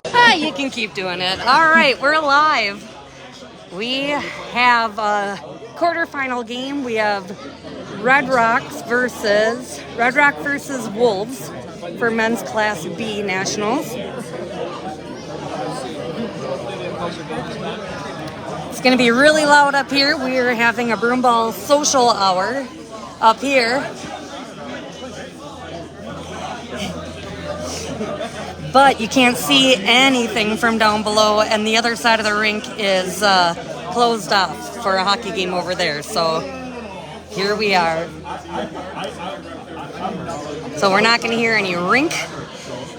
Ah, you can keep doing it. All right, we're live. We have a quarterfinal game. We have Red Rock versus Wolves for men's Class B nationals. It's going to be really loud up here. We are having a broomball social hour up here. But you can't see anything from down below, and the other side of the rink is closed off for a hockey game over there. So here we are. So we're not going to hear any rink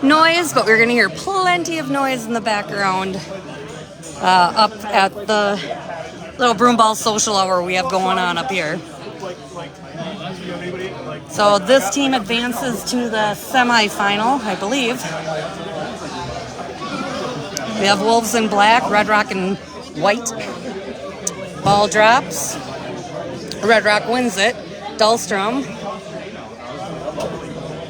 noise, but we're going to hear plenty of noise in the background up at the little broomball social hour we have going on up here. So this team advances to the semifinal, I believe. We have Wolves in black, Red Rock in white. Ball drops. Red Rock wins it. Dahlstrom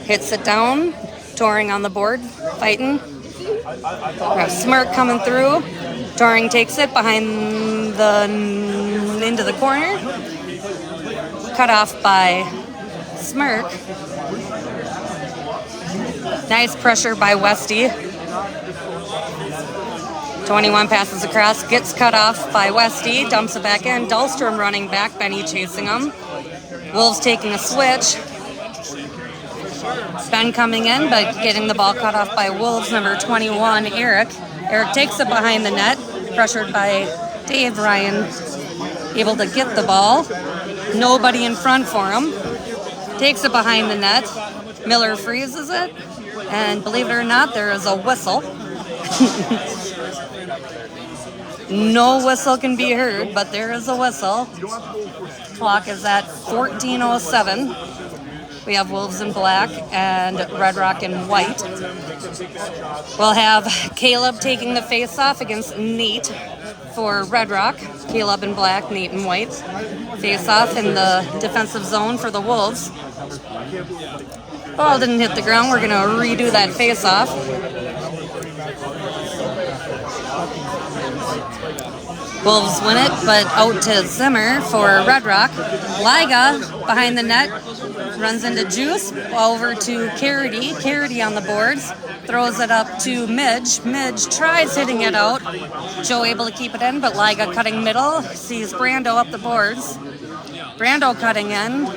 hits it down. Touring on the board, fighting. We have Smirk coming through. Touring takes it behind into the corner. Cut off by Smirk. Nice pressure by Westy. 21 passes across, gets cut off by Westy, dumps it back in. Dahlstrom running back, Benny chasing him. Wolves taking a switch. Ben coming in, but getting the ball cut off by Wolves, number 21, Eric. Eric takes it behind the net, pressured by Dave. Ryan able to get the ball. Nobody in front for him. Takes it behind the net. Miller freezes it, and believe it or not, there is a whistle. No whistle can be heard, but there is a whistle. Clock is at 14:07. We have Wolves in black and Red Rock in white. We'll have Caleb taking the face-off against Nate for Red Rock. Caleb in black, Nate in white. Face-off in the defensive zone for the Wolves. Ball didn't hit the ground. We're going to redo that face-off. Wolves win it, but out to Zimmer for Red Rock. Liga behind the net, runs into Juice, over to Carity. Carity on the boards, throws it up to Midge. Midge tries hitting it out. Joe able to keep it in, but Liga cutting middle, sees Brando up the boards. Brando cutting in.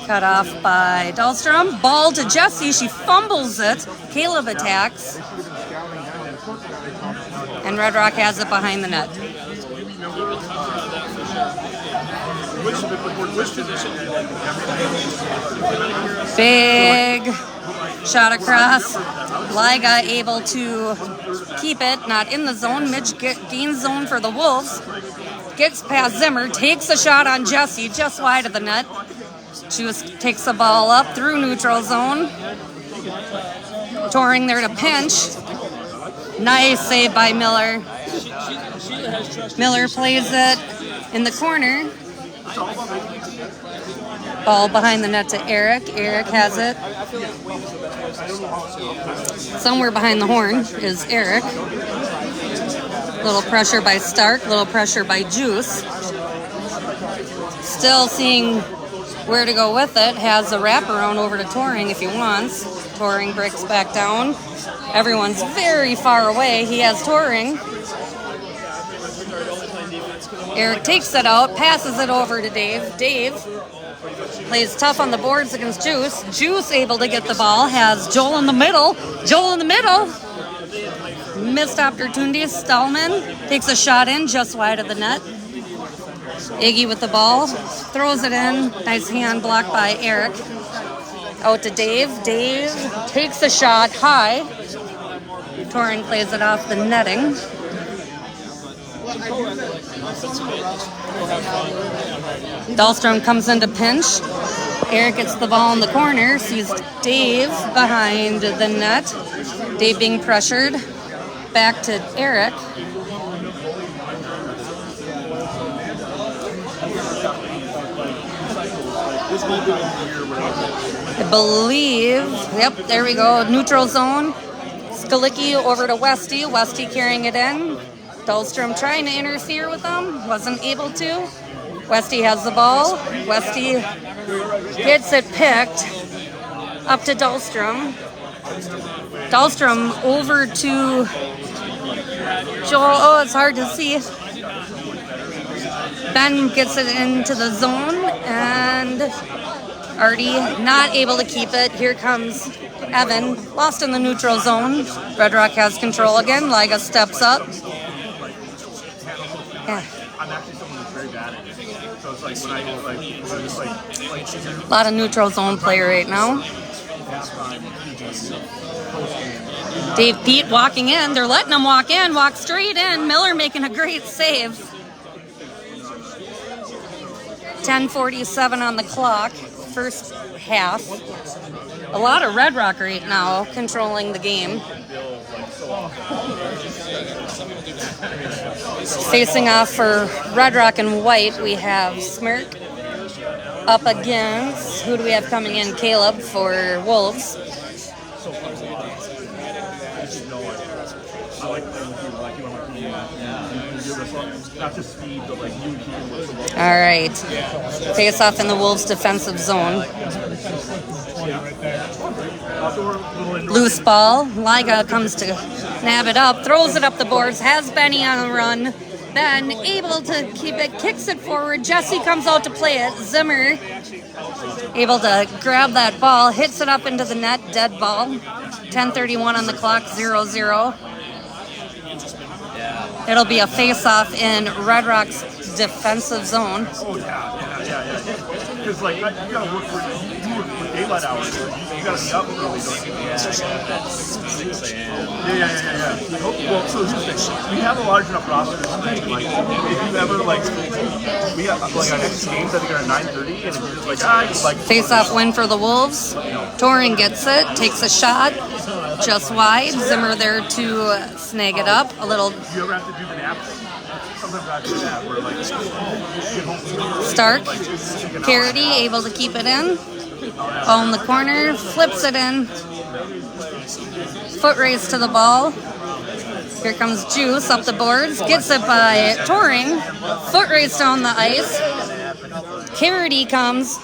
Cut off by Dahlstrom. Ball to Jessie, she fumbles it. Caleb attacks. And Red Rock has it behind the net. Big shot across. Liga able to keep it, not in the zone. Midge gains zone for the Wolves. Gets past Zimmer, takes a shot on Jessie, just wide of the net. Juice takes the ball up through neutral zone. Touring there to pinch. Nice save by Miller. Miller plays it in the corner. Ball behind the net to Eric. Eric has it. Somewhere behind the horn is Eric. Little pressure by Stark. Little pressure by Juice. Still seeing where to go with it. Has a wraparound over to Touring if he wants. Touring breaks back down. Everyone's very far away. He has Touring. Eric takes it out, passes it over to Dave. Dave plays tough on the boards against Juice. Juice able to get the ball. Has Joel in the middle. Joel in the middle. Missed opportunity. Stallman takes a shot in just wide of the net. Iggy with the ball. Throws it in. Nice hand blocked by Eric. Out to Dave. Dave takes the shot high. Touring plays it off the netting. Dahlstrom comes in to pinch. Eric gets the ball in the corner. Sees Dave behind the net. Dave being pressured. Back to Eric. I believe, yep, there we go. Neutral zone. Galicki over to Westy. Westy carrying it in. Dahlstrom trying to interfere with them. Wasn't able to. Westy has the ball. Westy gets it picked up to Dahlstrom. Dahlstrom over to Joel. Oh, it's hard to see. Ben gets it into the zone, and Artie not able to keep it. Here comes Evan, lost in the neutral zone. Red Rock has control again. Liga steps up. Yeah. A lot of neutral zone play right now. Dave Pete walking in. They're letting him walk in. Walk straight in. Miller making a great save. 10:47 on the clock. First half. A lot of Red Rock right now controlling the game. Facing off for Red Rock and White, we have Smirk up against, who do we have coming in? Caleb for Wolves. All right. Face off in the Wolves defensive zone. Loose ball. Liga comes to nab it up, throws it up the boards, has Benny on the run. Ben able to keep it, kicks it forward. Jesse comes out to play it. Zimmer able to grab that ball, hits it up into the net, dead ball. 10:31 on the clock, 0-0. It'll be a face-off in Red Rock's defensive zone. Oh, yeah. Because, like, you gotta work for daylight hours. You gotta be up early, don't you? Yeah. 6 a.m. Yeah. Well, so here's the thing. We have a large enough roster to like, if you ever, like, we have, like, our next games, I think, are at 9:30, and it's just like, face-off win for the Wolves. Touring gets it, takes a shot, just wide. Zimmer there to snag it up. A little. Do you ever have to do the nap? Sometimes I have to do that, where, like, get home. Stark, Carity able to keep it in. Ball in the corner, flips it in. Foot race to the ball. Here comes Juice up the boards, gets it by Touring. Foot race down the ice. Carity comes,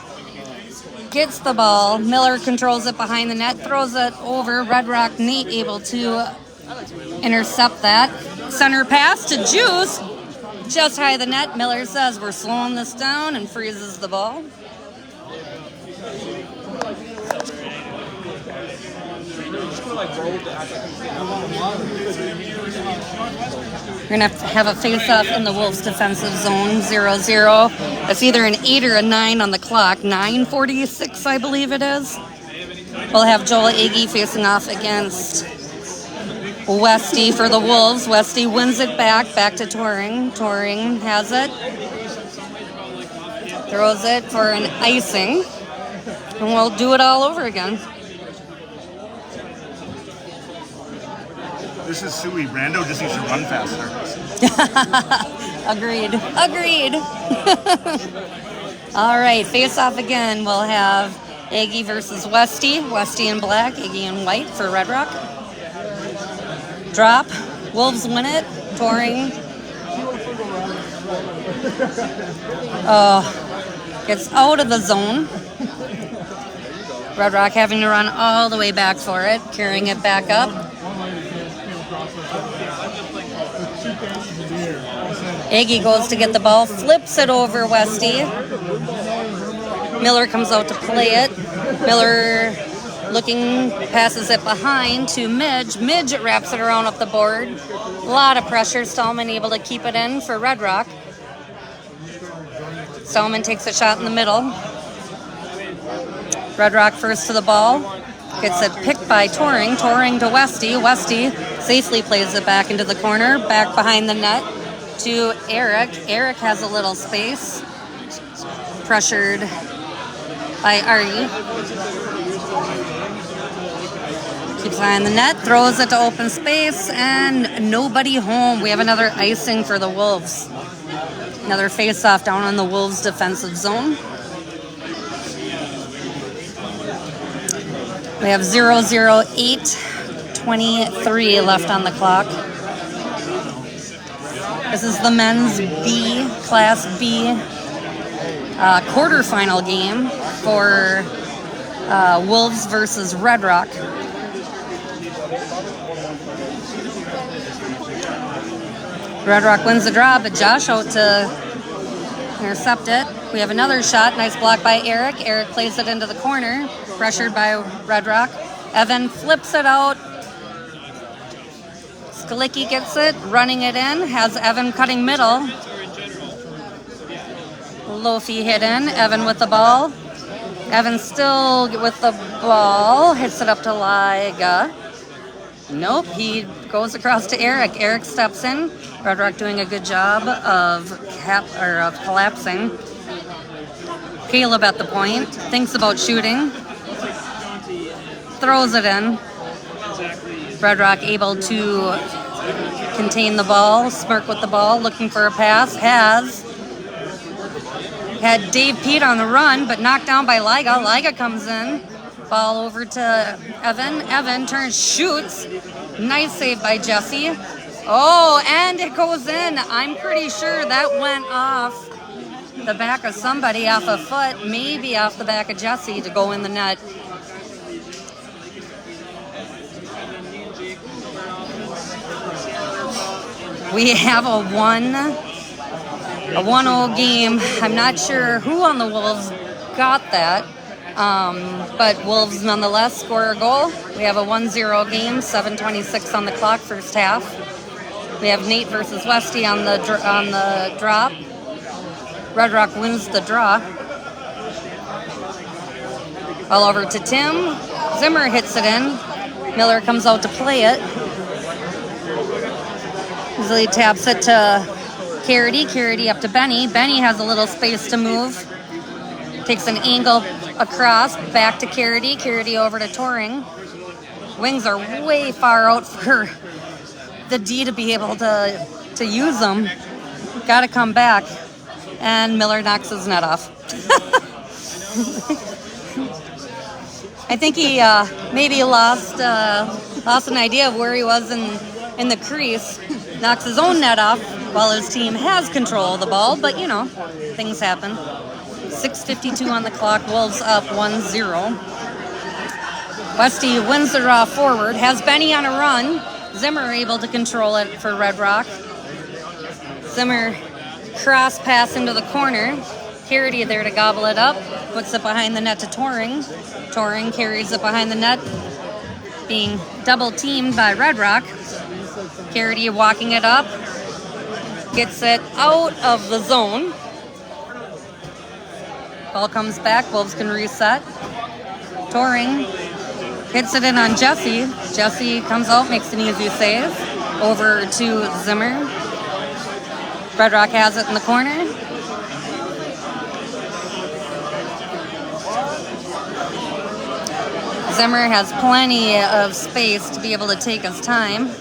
gets the ball. Miller controls it behind the net, throws it over. Red Rock Nate able to intercept that. Center pass to Juice. Just high the net. Miller says we're slowing this down and freezes the ball. We're going to have a face-off in the Wolves defensive zone, 0-0. It's either an 8 or a 9 on the clock. 9:46, I believe it is. We'll have Joel Agee facing off against Westy for the Wolves. Westy wins it back to Touring. Touring has it. Throws it for an icing. And we'll do it all over again. This is Suey. Brando just needs to run faster. Agreed. All right, face off again. We'll have Aggie versus Westy. Westy in black, Aggie in white for Red Rock. Drop. Wolves win it. Touring. Gets out of the zone. Red Rock having to run all the way back for it, carrying it back up. Aggie goes to get the ball, flips it over Westy. Miller comes out to play it. Miller looking, passes it behind to Midge. Midge wraps it around up the board. A lot of pressure. Stallman able to keep it in for Red Rock. Stallman takes a shot in the middle. Red Rock first to the ball. Gets it picked by Touring. Touring to Westy. Westy safely plays it back into the corner. Back behind the net to Eric. Eric has a little space. Pressured by Artie. Keeps an eye on the net. Throws it to open space. And nobody home. We have another icing for the Wolves. Another face-off down on the Wolves defensive zone. We have 0-0, 8:20 7:23 left on the clock. This is the men's B, Class B quarterfinal game for Wolves versus Red Rock. Red Rock wins the draw, but Josh out to intercept it. We have another shot. Nice block by Eric. Eric plays it into the corner. Pressured by Red Rock. Evan flips it out. Skalicki gets it. Running it in. Has Evan cutting middle. Lofi hit in. Evan with the ball. Evan still with the ball. Hits it up to Liga. Nope, he goes across to Eric. Eric steps in. Red Rock doing a good job of collapsing. Caleb at the point. Thinks about shooting. Throws it in. Red Rock able to contain the ball. Smirk with the ball. Looking for a pass. Had Dave Pete on the run, but knocked down by Liga. Liga comes in. Ball over to Evan. Evan turns, shoots. Nice save by Jesse. Oh, and it goes in. I'm pretty sure that went off the back of somebody, off a foot, maybe off the back of Jesse to go in the net. We have a 1-0 game. I'm not sure who on the Wolves got that. But Wolves nonetheless score a goal. We have a 1-0 game, 7:26 on the clock, first half. We have Nate versus Westy on the drop. Red Rock wins the draw. All over to Tim. Zimmer hits it in. Miller comes out to play it. Easily taps it to Carity. Carity up to Benny. Benny has a little space to move. Takes an angle across, back to Carity. Carity over to Touring. Wings are way far out for the D to be able to use them. Got to come back. And Miller knocks his net off. I think he maybe lost an idea of where he was in the crease. Knocks his own net off while his team has control of the ball. But, you know, things happen. 6:52 on the clock. Wolves up 1-0. Westy wins the draw forward. Has Benny on a run. Zimmer able to control it for Red Rock. Zimmer cross pass into the corner. Carity there to gobble it up. Puts it behind the net to Touring. Touring carries it behind the net. Being double teamed by Red Rock. Carity walking it up. Gets it out of the zone. Ball comes back. Wolves can reset. Touring hits it in on Jesse. Jesse comes out, makes an easy save. Over to Zimmer. Red Rock has it in the corner. Zimmer has plenty of space to be able to take his time.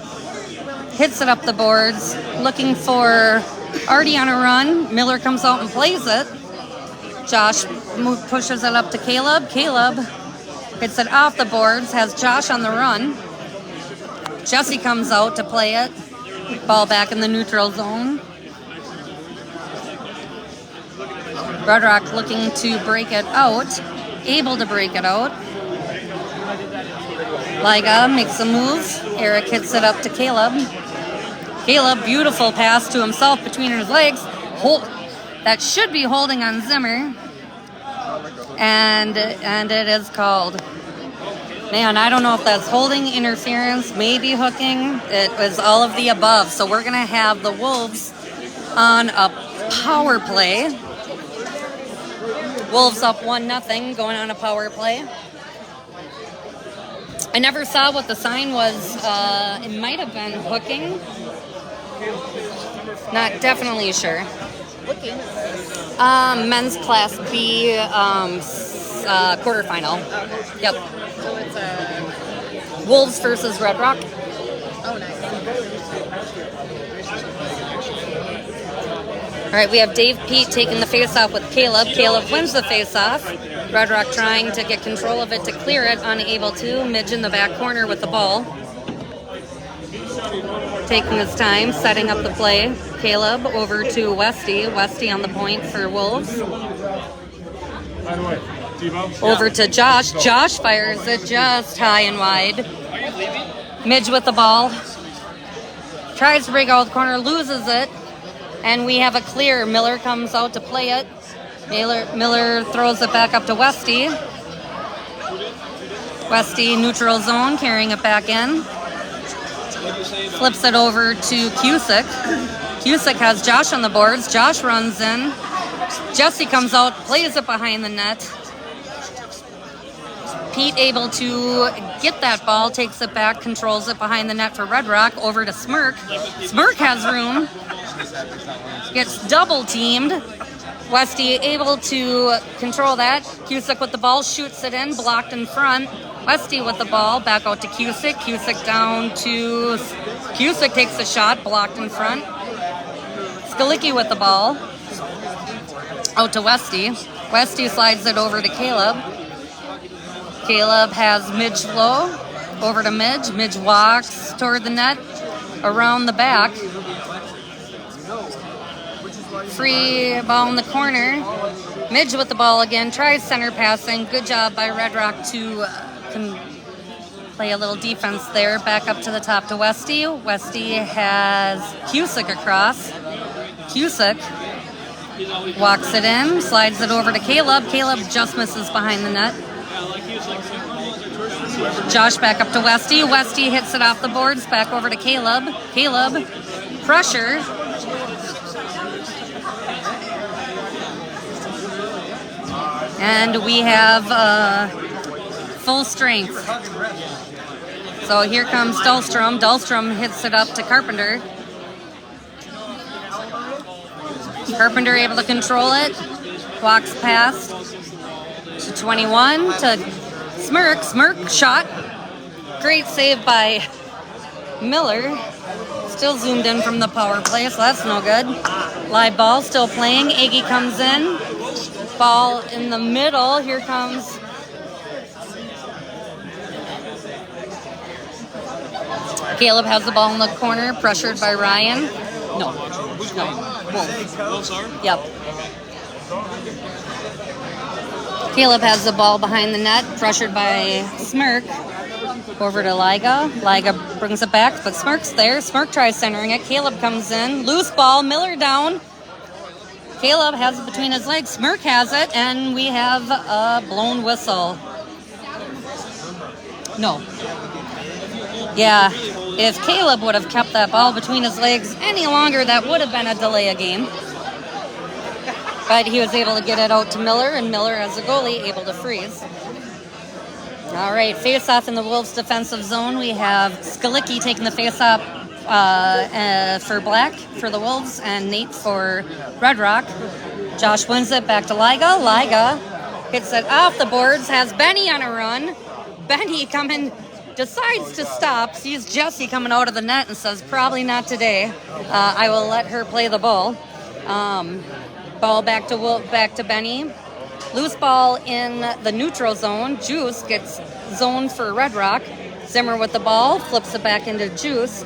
Hits it up the boards. Looking for Artie on a run. Miller comes out and plays it. Josh pushes it up to Caleb. Caleb hits it off the boards, has Josh on the run. Jesse comes out to play it. Ball back in the neutral zone. Red Rock looking to break it out. Able to break it out. Liga makes a move. Eric hits it up to Caleb. Caleb, beautiful pass to himself between his legs. That should be holding on Zimmer. And it is called. Man, I don't know if that's holding, interference, maybe hooking. It was all of the above. So we're going to have the Wolves on a power play. Wolves up 1-0, going on a power play. I never saw what the sign was. It might have been hooking. Not definitely sure. Looking. Men's Class B quarterfinal. Okay. Yep. So it's Wolves versus Red Rock. oh, nice. All right, we have Dave Pete taking the face-off with Caleb. Caleb wins the face-off. Red Rock trying to get control of it to clear it, unable to. Midge in the back corner with the ball. taking his time, setting up the play. Caleb over to Westy. Westy on the point for Wolves. Over to Josh. Josh fires it just high and wide. Midge with the ball. Tries to break out the corner, loses it. And we have a clear. Miller comes out to play it. Miller throws it back up to Westy. Westy neutral zone, carrying it back in. Flips it over to Cusick. Cusick has Josh on the boards. Josh runs in. Jesse comes out, plays it behind the net. Pete able to get that ball, takes it back, controls it behind the net for Red Rock. Over to Smirk. Smirk has room. Gets double teamed. Westy able to control that. Cusick with the ball, shoots it in, blocked in front. Westy with the ball, back out to Cusick. Cusick down to... Cusick takes a shot, blocked in front. Skalicki with the ball. Out to Westy. Westy slides it over to Caleb. Caleb has Midge low. Over to Midge. Midge walks toward the net. Around the back. Free ball in the corner. Midge with the ball again. Tries center passing. Good job by Red Rock to play a little defense there. Back up to the top to Westy. Westy has Cusick across. Cusick walks it in. Slides it over to Caleb. Caleb just misses behind the net. Josh back up to Westy. Westy hits it off the boards. Back over to Caleb. Caleb, pressure. And we have full strength. So here comes Dahlstrom. Dahlstrom hits it up to Carpenter. Carpenter able to control it. Walks past to 21 to Smirk. Smirk shot. Great save by Miller. Still zoomed in from the power play, so that's no good. Live ball still playing. Aggie comes in. Ball in the middle. Here comes Caleb has the ball in the corner, pressured by Ryan. No. Wolves. Yep. Caleb has the ball behind the net, pressured by Smirk. Over to Liga. Liga brings it back, but Smirk's there. Smirk tries centering it. Caleb comes in. Loose ball. Miller down. Caleb has it between his legs. Smirk has it, and we have a blown whistle. No. Yeah, if Caleb would have kept that ball between his legs any longer, that would have been a delay of game. But he was able to get it out to Miller, and Miller, as a goalie, able to freeze. All right, face-off in the Wolves' defensive zone. We have Skalicki taking the face-off for Black for the Wolves, and Nate for Red Rock. Josh wins it back to Liga. Liga hits it off the boards, has Benny on a run. Benny coming, decides to stop, sees Jessie coming out of the net and says, probably not today. I will let her play the ball. Ball back to Benny. Loose ball in the neutral zone. Juice gets zoned for Red Rock. Zimmer with the ball, flips it back into Juice.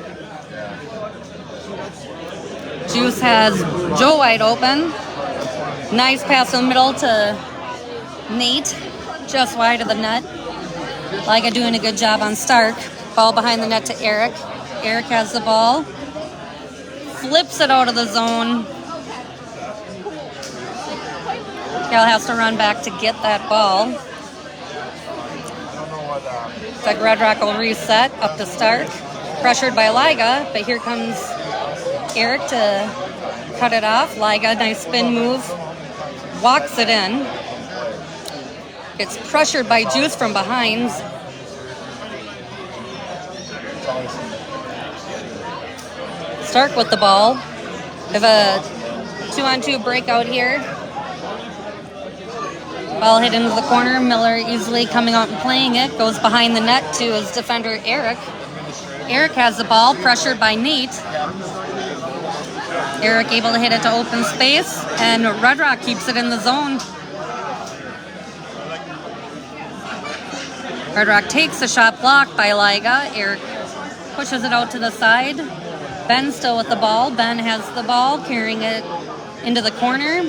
Juice has Joe wide open. Nice pass in the middle to Nate, just wide of the net. Liga doing a good job on Stark. Ball behind the net to Eric. Eric has the ball. Flips it out of the zone. Cal has to run back to get that ball. Looks like Red Rock will reset up to Stark. Pressured by Liga, but here comes Eric to cut it off. Liga, nice spin move. Walks it in. Gets pressured by Juice from behind. Stark with the ball. We have a 2-on-2 breakout here. Ball hit into the corner. Miller easily coming out and playing it. Goes behind the net to his defender, Eric. Eric has the ball, pressured by Nate. Eric able to hit it to open space, and Red Rock keeps it in the zone. Red Rock takes a shot blocked by Liga. Eric pushes it out to the side. Ben still with the ball. Ben has the ball, carrying it into the corner.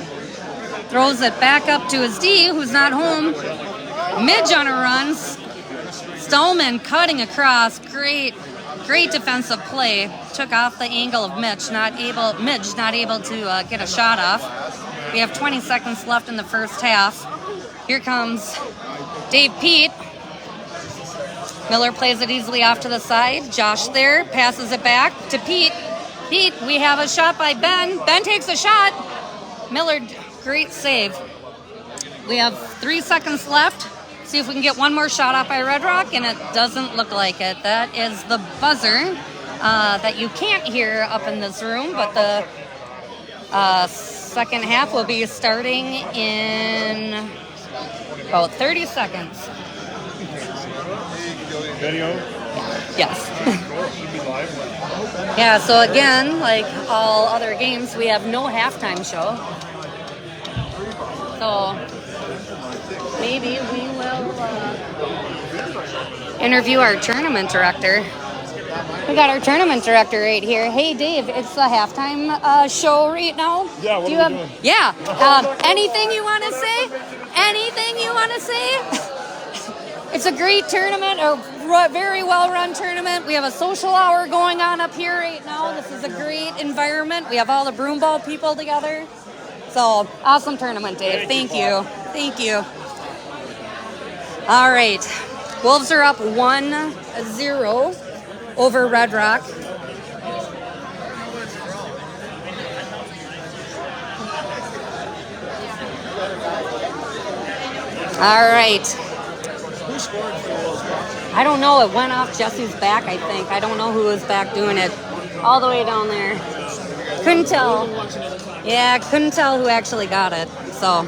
Throws it back up to his D, who's not home. Midge on a run. Stallman cutting across. Great defensive play. Took off the angle of Midge, not able to get a shot off. We have 20 seconds left in the first half. Here comes Dave Pete. Miller plays it easily off to the side. Josh there, passes it back to Pete. Pete, we have a shot by Ben. Ben takes a shot. Miller, great save. We have 3 seconds left. See if we can get one more shot off by Red Rock, and it doesn't look like it. That is the buzzer that you can't hear up in this room, but the second half will be starting in about 30 seconds. Video? Yes. Yeah, so again, like all other games, we have no halftime show. So maybe we will interview our tournament director. We got our tournament director right here. Hey, Dave, it's the halftime show right now. Yeah, what are we doing? Yeah. Anything you want to say? Anything you want to say? It's a great tournament, a very well-run tournament. We have a social hour going on up here right now. This is a great environment. We have all the broomball people together. So, awesome tournament, Dave. Thank you. Thank you. All right. Wolves are up 1-0 over Red Rock. All right. I don't know. It went off Jesse's back, I think. I don't know who was back doing it. All the way down there. Couldn't tell. Yeah, couldn't tell who actually got it. So,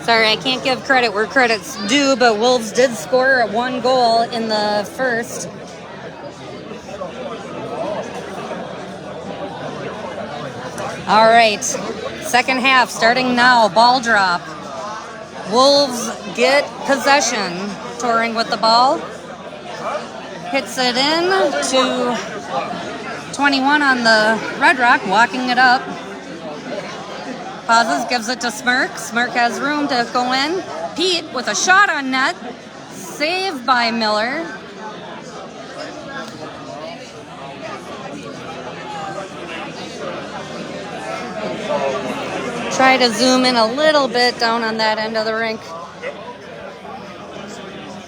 sorry, I can't give credit where credit's due, but Wolves did score 1 goal in the first. All right. Second half starting now. Ball drop. Wolves get possession. Touring with the ball. Hits it in to 21 on the Red Rock, walking it up. Pauses, gives it to Smirk. Smirk has room to go in. Pete with a shot on net. Saved by Miller. Try to zoom in a little bit down on that end of the rink.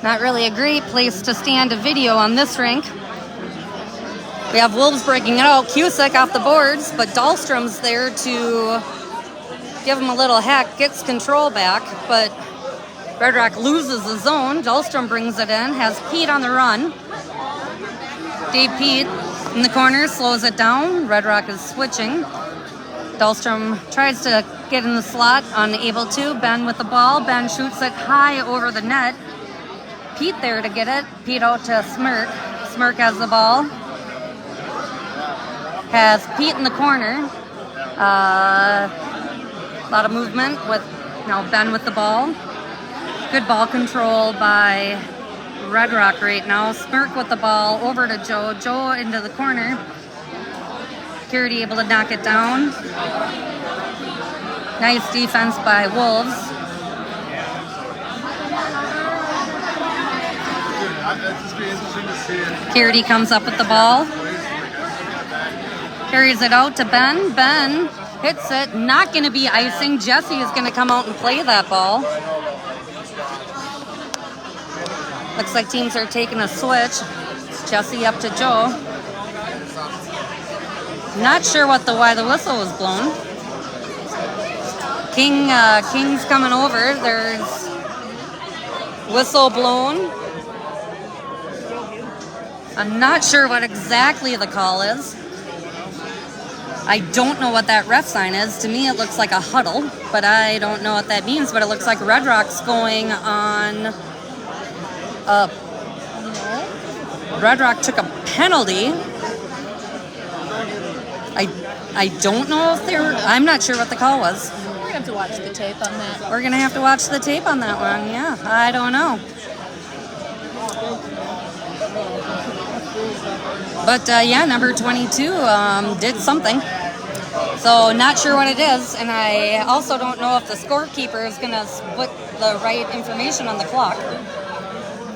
Not really a great place to stand a video on this rink. We have Wolves breaking it out. Cusick off the boards, but Dahlstrom's there to give him a little hack, gets control back, but Red Rock loses the zone. Dahlstrom brings it in, has Pete on the run. Dave Pete in the corner, slows it down. Red Rock is switching. Dahlstrom tries to get in the slot, unable to. Ben with the ball. Ben shoots it high over the net. Pete there to get it. Pete out to Smirk. Smirk has the ball. Has Pete in the corner. A lot of movement with now Ben with the ball. Good ball control by Red Rock right now. Smirk with the ball over to Joe. Joe into the corner. Security able to knock it down. Nice defense by Wolves. Carity comes up with the ball. Carries it out to Ben. Ben hits it. Not going to be icing. Jesse is going to come out and play that ball. Looks like teams are taking a switch. Jesse up to Joe. Not sure why the whistle was blown. King's coming over. There's whistle blown. I'm not sure what exactly the call is. I don't know what that ref sign is. To me, it looks like a huddle, but I don't know what that means. But it looks like Red Rock's going on. Red Rock took a penalty. I don't know if I'm not sure what the call was. We're going to have to watch the tape on that. We're going to have to watch the tape on that one, yeah. I don't know. But yeah, number 22 did something. So not sure what it is, and I also don't know if the scorekeeper is going to put the right information on the clock.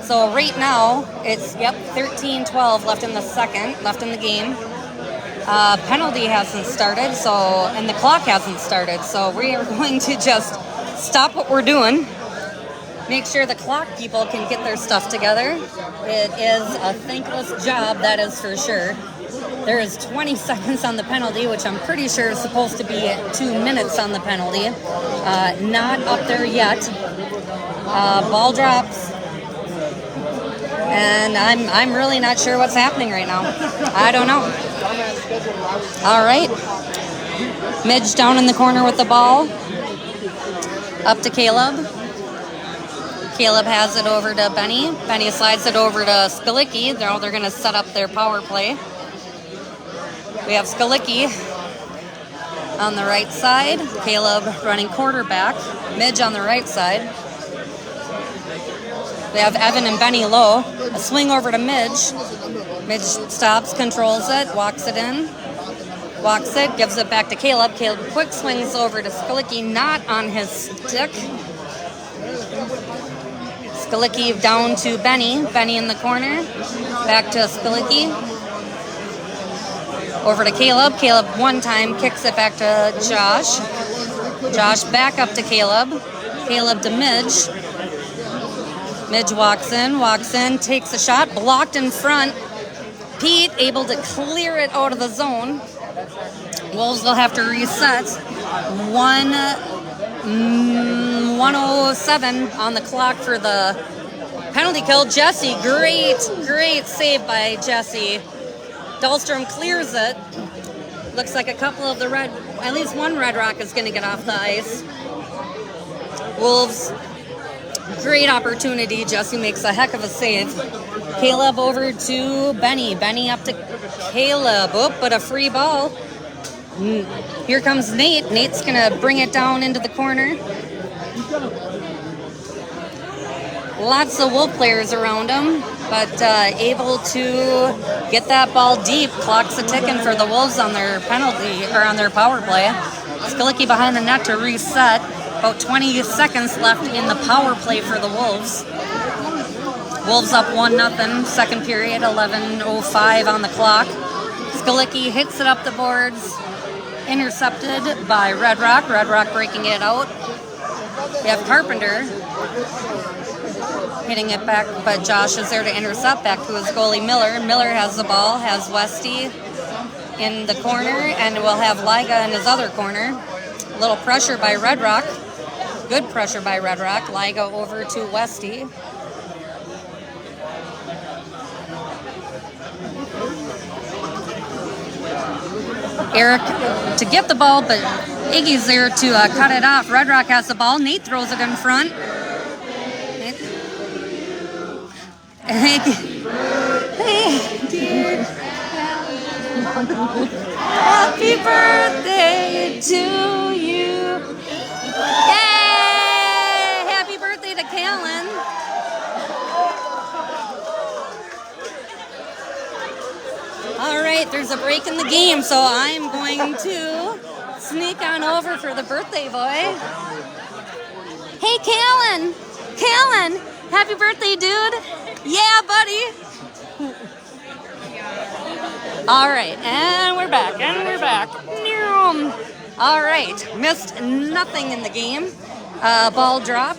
So right now, it's, 13-12 left in the second, left in the game. Penalty hasn't started, and the clock hasn't started. So we are going to just stop what we're doing, make sure the clock people can get their stuff together. It is a thankless job, that is for sure. There is 20 seconds on the penalty, which I'm pretty sure is supposed to be 2 minutes on the penalty. Not up there yet. Ball drops. And I'm really not sure what's happening right now. I don't know. All right. Midge down in the corner with the ball. Up to Caleb. Caleb has it over to Benny. Benny slides it over to Skalicki. They're going to set up their power play. We have Skalicki on the right side. Caleb running quarterback. Midge on the right side. We have Evan and Benny low. A swing over to Midge. Midge stops, controls it, walks it in. Walks it, gives it back to Caleb. Caleb quick swings over to Skalicki, not on his stick. Skalicki down to Benny. Benny in the corner. Back to Skalicki. Over to Caleb. Caleb one time kicks it back to Josh. Josh back up to Caleb. Caleb to Midge. Midge walks in, takes a shot, blocked in front. Pete able to clear it out of the zone. Wolves will have to reset. 1:07 on the clock for the penalty kill. Jesse, great save by Jesse. Dahlstrom clears it. Looks like a couple of the at least one Red Rock is going to get off the ice. Wolves, great opportunity. Jesse makes a heck of a save. Caleb over to Benny. Benny up to Caleb. But a free ball. Here comes Nate. Nate's going to bring it down into the corner. Lots of Wolf players around him, but able to get that ball deep. Clock's a ticking for the Wolves on their penalty, or on their power play. Skalicki behind the net to reset. About 20 seconds left in the power play for the Wolves. Wolves up 1-0, second period, 11:05 on the clock. Skalicki hits it up the boards, intercepted by Red Rock. Red Rock breaking it out. We have Carpenter hitting it back, but Josh is there to intercept back to his goalie Miller. Miller has the ball, has Westy in the corner, and we'll have Liga in his other corner. A little pressure by Red Rock. Good pressure by Red Rock. Liga over to Westy. Eric to get the ball, but Iggy's there to cut it off. Red Rock has the ball. Nate throws it in front. Hey, dear. Happy birthday to you. Yay! Happy birthday to Callan. All right, there's a break in the game, so I'm going to sneak on over for the birthday boy. Hey, Callan. Callan, happy birthday, dude. Yeah, buddy. All right, and we're back. All right, missed nothing in the game. Ball drop.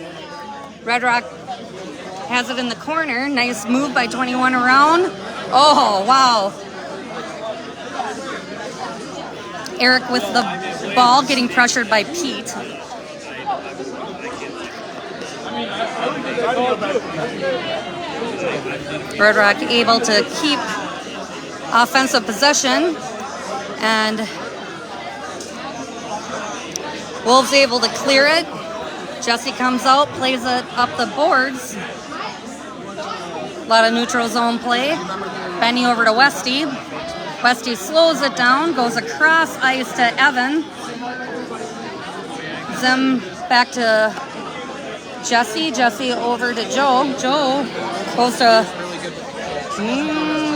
Red Rock has it in the corner. Nice move by 21 around. Oh, wow. Eric with the ball, getting pressured by Pete. Red Rock able to keep offensive possession, and Wolves able to clear it. Jesse comes out, plays it up the boards. A lot of neutral zone play. Benny over to Westy. Westy slows it down, goes across ice to Evan. Zim back to Jesse. Jesse over to Joe. Joe goes to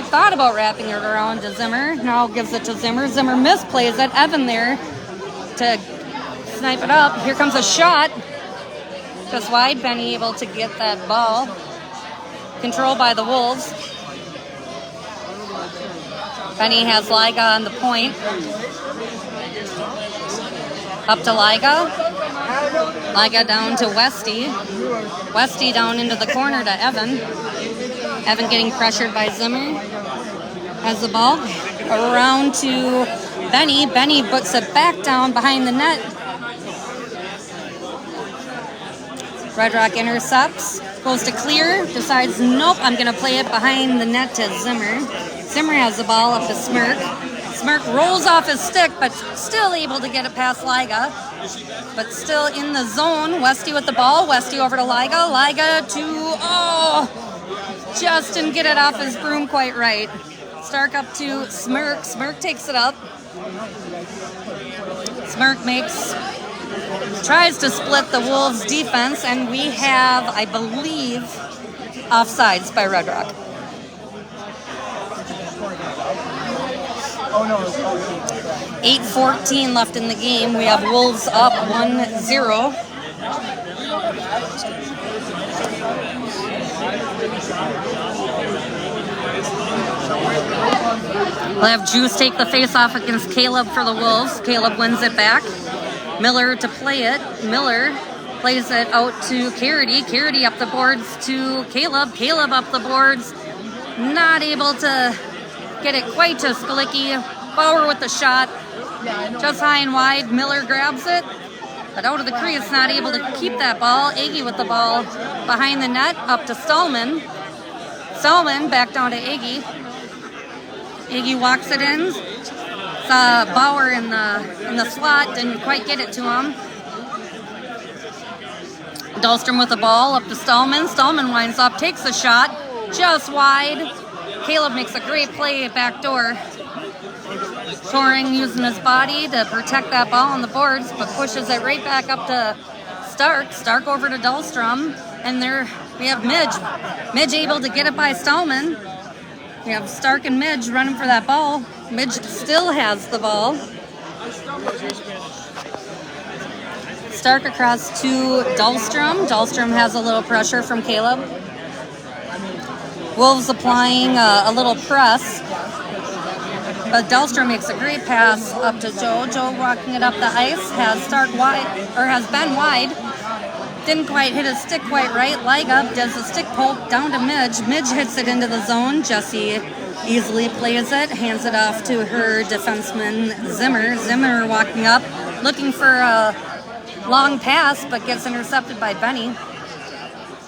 thought about wrapping it around to Zimmer. Now gives it to Zimmer. Zimmer misplays it. Evan there to snipe it up. Here comes a shot. Just wide. Benny able to get that ball. Controlled by the Wolves. Benny has Liga on the point. Up to Liga. Liga down to Westy. Westy down into the corner to Evan. Evan getting pressured by Zimmer. Has the ball. Around to Benny. Benny puts it back down behind the net. Red Rock intercepts. Goes to clear. Decides, nope, I'm going to play it behind the net to Zimmer. Zimmer has the ball up to Smirk. Smirk rolls off his stick, but still able to get it past Liga. But still in the zone. Westy with the ball. Westy over to Liga. Liga to, just didn't get it off his broom quite right. Stark up to Smirk. Smirk takes it up. Smirk tries to split the Wolves defense, and we have, I believe, offsides by Red Rock. 8:14 left in the game. We have Wolves up 1-0. We'll have Juice take the face-off against Caleb for the Wolves. Caleb wins it back. Miller to play it. Miller plays it out to Carity. Carity up the boards to Caleb. Caleb up the boards. Not able to get it quite to Sklicki. Bauer with the shot. Just high and wide. Miller grabs it. But out of the crease, not able to keep that ball. Agee with the ball behind the net. Up to Stallman. Stallman back down to Agee. Agee walks it in. Saw Bauer in the slot. Didn't quite get it to him. Dahlstrom with the ball. Up to Stallman. Stallman winds up. Takes a shot. Just wide. Caleb makes a great play back door. Touring using his body to protect that ball on the boards, but pushes it right back up to Stark. Stark over to Dahlstrom. And there we have Midge. Midge able to get it by Stallman. We have Stark and Midge running for that ball. Midge still has the ball. Stark across to Dahlstrom. Dahlstrom has a little pressure from Caleb. Wolves applying a little press. But Dahlstrom makes a great pass up to Joe. Joe walking it up the ice. Has Stark wide, or has Ben wide. Didn't quite hit his stick quite right. Liga does a stick poke down to Midge. Midge hits it into the zone. Jessie easily plays it. Hands it off to her defenseman Zimmer. Zimmer walking up, looking for a long pass, but gets intercepted by Benny.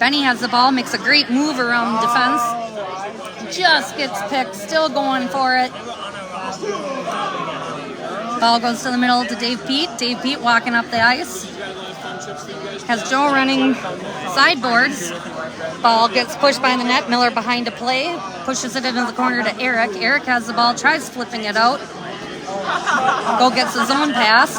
Benny has the ball, makes a great move around defense. Just gets picked, still going for it. Ball goes to the middle to Dave Pete. Dave Pete walking up the ice. Has Joe running sideboards. Ball gets pushed by the net. Miller behind to play. Pushes it into the corner to Eric. Eric has the ball, tries flipping it out. Go gets his own pass.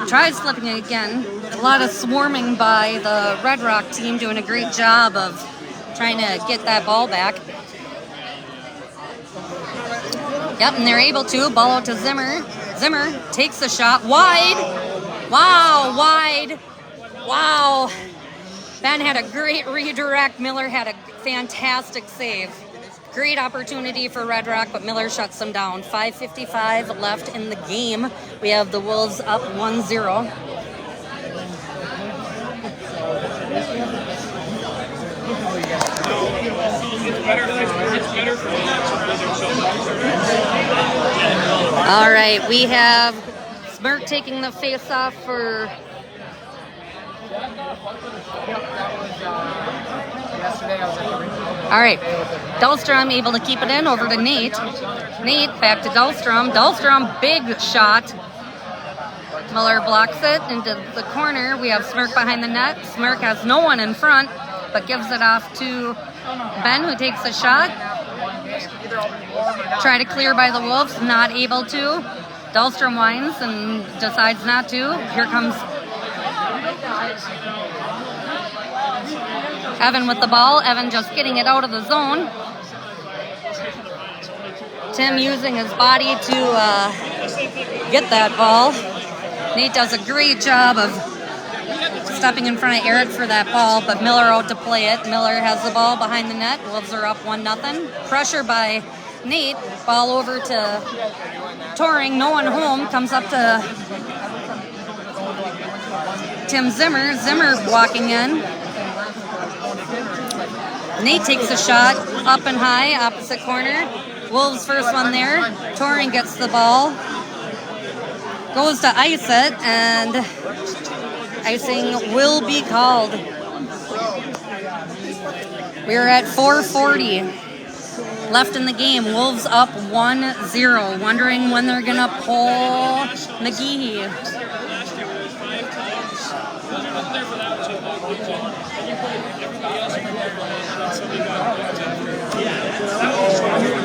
Tries flipping it again. A lot of swarming by the Red Rock team, doing a great job of trying to get that ball back. Yep, and they're able to. Ball out to Zimmer. Zimmer takes the shot. Wide. Wow, wide. Wow. Ben had a great redirect. Miller had a fantastic save. Great opportunity for Red Rock, but Miller shuts them down. 5:55 left in the game. We have the Wolves up 1-0. All right, we have Smirk taking the face-off for... All right, Dahlstrom able to keep it in, over to Nate. Nate back to Dahlstrom. Dahlstrom, big shot. Miller blocks it into the corner. We have Smirk behind the net. Smirk has no one in front, but gives it off to Ben, who takes the shot. Try to clear by the Wolves, not able to. Dahlstrom whines and decides not to. Here comes Evan with the ball. Evan just getting it out of the zone. Tim using his body to get that ball. Nate does a great job of stepping in front of Eric for that ball, but Miller out to play it. Miller has the ball behind the net. Wolves are up 1-0. Pressure by Nate. Ball over to Touring. No one home. Comes up to Tim Zimmer. Zimmer walking in. Nate takes a shot up and high, opposite corner. Wolves first one there. Touring gets the ball. Goes to ice it, and icing will be called. We're at 4:40 left in the game. Wolves up 1-0. Wondering when they're going to pull McGehee.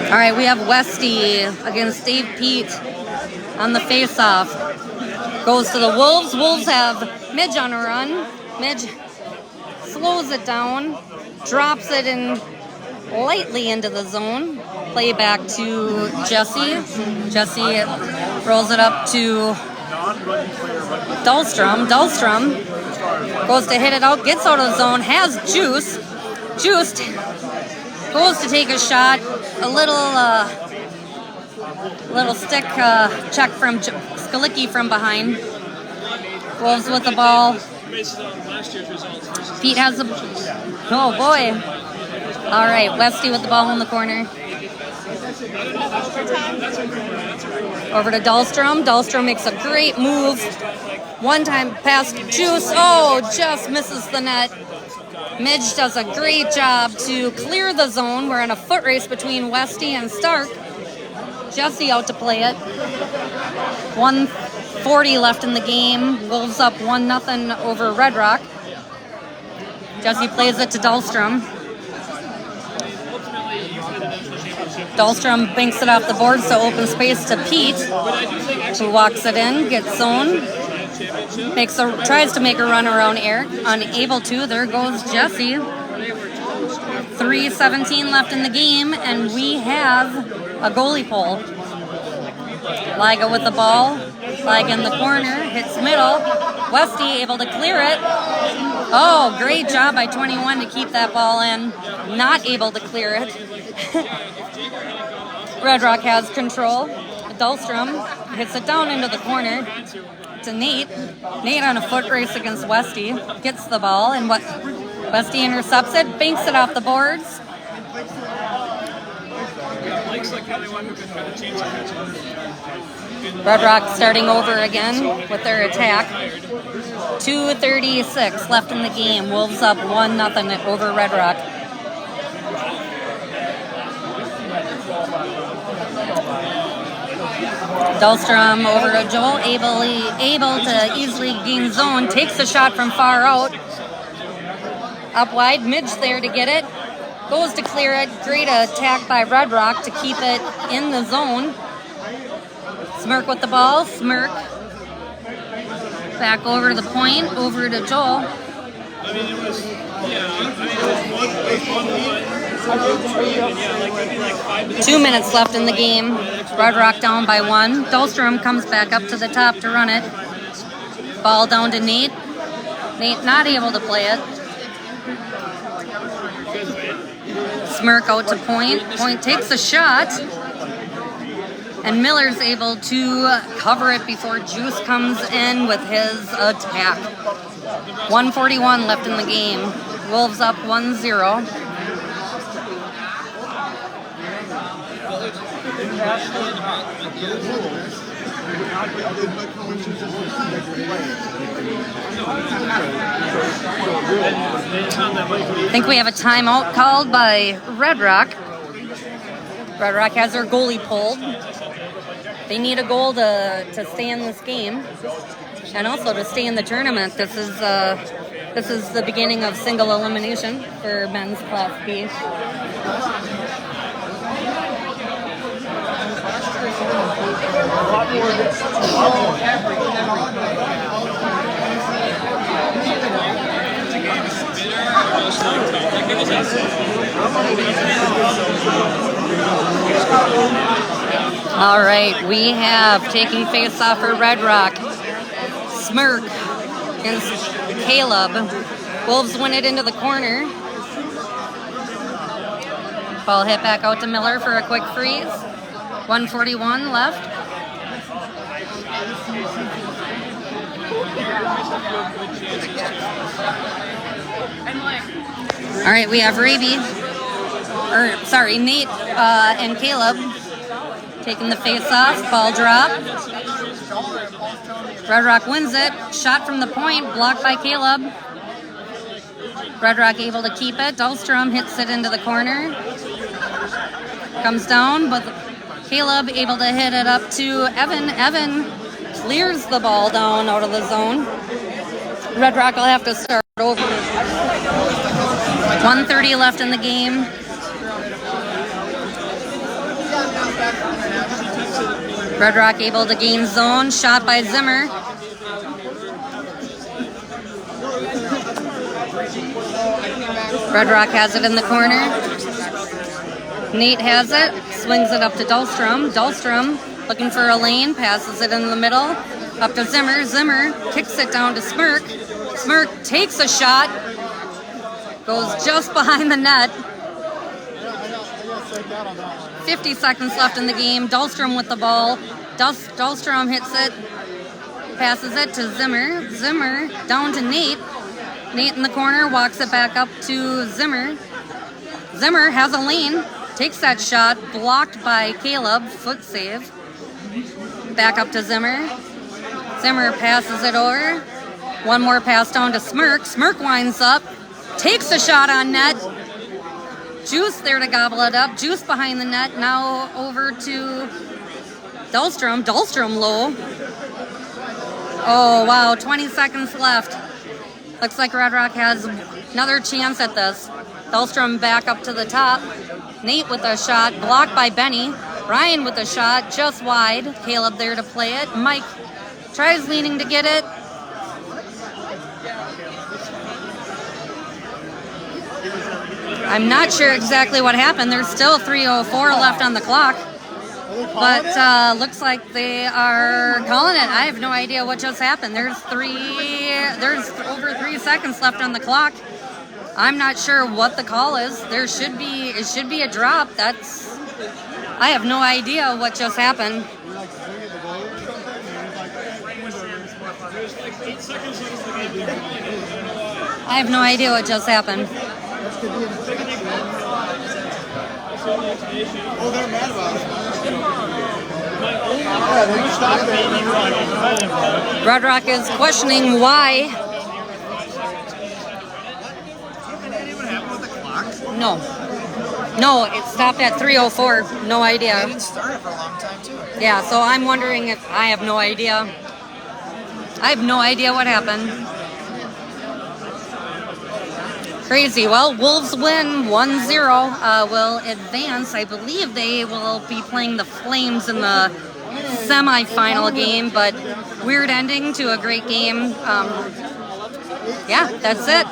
All right, we have Westy against Dave Pete on the face-off. Goes to the Wolves. Wolves have Midge on a run. Midge slows it down, drops it in lightly into the zone. Play back to Jesse. Jesse rolls it up to Dahlstrom. Dahlstrom goes to hit it out, gets out of the zone, has Juice. Juice goes to take a shot. A little stick check from Skalicki from behind. Wolves with the ball. Pete has the... Oh, boy. All right, Westy with the ball in the corner. Over to Dahlstrom. Dahlstrom makes a great move. One-time pass to Juice. Oh, just misses the net. Midge does a great job to clear the zone. We're in a foot race between Westy and Stark. Jesse out to play it. 1:40 left in the game. Wolves up 1-0 over Red Rock. Jesse plays it to Dahlstrom. Dahlstrom banks it off the boards to open space to Pete, who walks it in, gets zone, tries to make a run around Eric, unable to. There goes Jesse. 3:17 left in the game, and we have a goalie pull. Liga with the ball. Liga in the corner, hits middle. Westy able to clear it. Oh, great job by 21 to keep that ball in. Not able to clear it. Red Rock has control. Dahlstrom hits it down into the corner to Nate. Nate on a foot race against Westy. Gets the ball, and Westy intercepts it, banks it off the boards. Red Rock starting over again with their attack. 2:36 left in the game. Wolves up 1-0 over Red Rock. Dahlstrom over to Joel, able to easily gain zone, takes a shot from far out. Up wide, Midge there to get it. Goes to clear it. Great attack by Red Rock to keep it in the zone. Smirk with the ball. Smirk. Back over to the point. Over to Joel. 2 minutes left in the game. Red Rock down by 1. Dahlstrom comes back up to the top to run it. Ball down to Nate. Nate not able to play it. Smirk out to Point. Point takes a shot. And Miller's able to cover it before Juice comes in with his attack. 1:41 left in the game. Wolves up 1-0. I think we have a timeout called by Red Rock. Red Rock has their goalie pulled. They need a goal to stay in this game and also to stay in the tournament. This is the beginning of single elimination for men's Class B. All right, we have taking face off for Red Rock. Smirk against Caleb. Wolves win it into the corner. Ball hit back out to Miller for a quick freeze. 1:41 left. All right, we have Nate and Caleb taking the face off. Ball drop. Red Rock wins it. Shot from the point, blocked by Caleb. Red Rock able to keep it. Dahlstrom hits it into the corner. Comes down, but Caleb able to hit it up to Evan. Evan clears the ball down out of the zone. Red Rock will have to start over. 1:30 left in the game. Red Rock able to gain zone. Shot by Zimmer. Red Rock has it in the corner. Nate has it. Swings it up to Dahlstrom. Dahlstrom looking for a lane. Passes it in the middle. Up to Zimmer. Zimmer kicks it down to Smirk. Smirk takes a shot. Goes just behind the net. 50 seconds left in the game. Dahlstrom with the ball. Dahlstrom hits it. Passes it to Zimmer. Zimmer down to Nate. Nate in the corner walks it back up to Zimmer. Zimmer has a lane. Takes that shot. Blocked by Caleb. Foot save. Back up to Zimmer. Zimmer passes it over. One more pass down to Smirk. Smirk winds up. Takes a shot on net. Juice there to gobble it up. Juice behind the net. Now over to Dahlstrom. Dahlstrom low. Oh, wow. 20 seconds left. Looks like Red Rock has another chance at this. Dahlstrom back up to the top. Nate with a shot. Blocked by Benny. Ryan with a shot. Just wide. Caleb there to play it. Mike tries leaning to get it. I'm not sure exactly what happened. There's still 3:04 left on the clock. But looks like they are calling it. I have no idea what just happened. There's over 3 seconds left on the clock. I'm not sure what the call is. It should be a drop. I have no idea what just happened. I have no idea what just happened. Oh, they're mad about it. Red Rock is questioning why. No, it stopped at 3:04. No idea. They didn't start it for a long time, too. Yeah, so I'm wondering if I have no idea. I have no idea what happened. Crazy. Well, Wolves win 1-0. Will advance. I believe they will be playing the Flames in the semifinal game, but weird ending to a great game. Yeah, that's it.